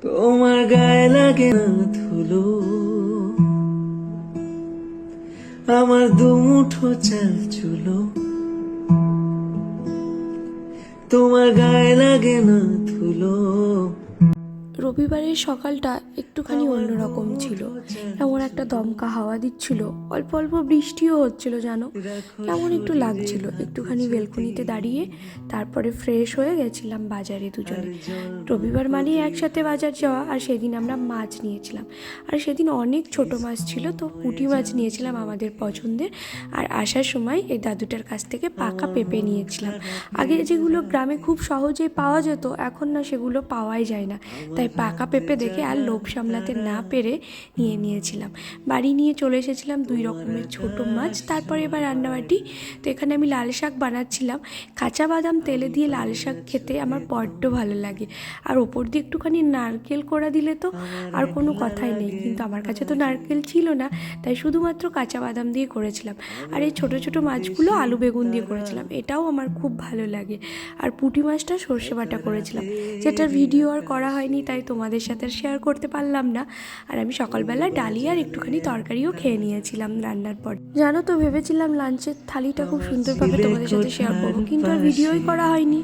তোমার গায়ে লাগে না ধুলো, আমার দুমুঠো চাল চুলো। তোমার গায়ে লাগে না ধুলো। রবিবারের সকালটা একটুখানি অন্যরকম ছিল। এমন একটা দমকা হাওয়া দিচ্ছিল, অল্প অল্প বৃষ্টিও হচ্ছিল, জানো কেমন একটু লাগছিল। একটুখানি বেলকনিতে দাঁড়িয়ে তারপরে ফ্রেশ হয়ে গেছিলাম বাজারে দুজনে। রবিবার মানে একসাথে বাজার যাওয়া। আর সেদিন আমরা মাছ নিয়েছিলাম, আর সেদিন অনেক ছোট মাছ ছিল, তো পুঁটি মাছ নিয়েছিলাম আমাদের পছন্দের। আর আসার সময় এই দাদুটার কাছ থেকে পাকা পেঁপে নিয়েছিলাম। আগে যেগুলো গ্রামে খুব সহজেই পাওয়া যেত, এখন না সেগুলো পাওয়াই যায় না। তাই পাকা পেঁপে দেখে আর লোভ সামলাতে না পেরে নিয়েছিলাম। বাড়ি নিয়ে চলে এসেছিলাম 2 রকমের ছোট মাছ। তারপরে এবার রান্নাবাটি। তো এখানে আমি লাল শাক বানাচ্ছিলাম। কাঁচা বাদাম তেলে দিয়ে লাল শাক খেতে আমার বড্ড ভালো লাগে। আর ওপর দিয়ে একটুখানি নারকেল কোড়া দিলে তো আর কোনো কথাই নেই। কিন্তু আমার কাছে তো নারকেল ছিল না, তাই শুধুমাত্র কাঁচা বাদাম দিয়ে করেছিলাম। আর এই ছোটো ছোটো মাছগুলো আলু বেগুন দিয়ে করেছিলাম, এটাও আমার খুব ভালো লাগে। আর পুঁটি মাছটা সর্ষে বাটা করেছিলাম, যেটার ভিডিও আর করা হয়নি, তাই তোমাদের সাথে শেয়ার করতে পারলাম না। আর আমি সকালবেলা ডালি আর একটুখানি তরকারিও খেয়ে নিয়েছিলাম রান্নার পর। জানো তো, ভেবেছিলাম লাঞ্চের থালিটা খুব সুন্দরভাবে তোমাদের সাথে শেয়ার করবো, কিন্তু আর ভিডিওই করা হয়নি।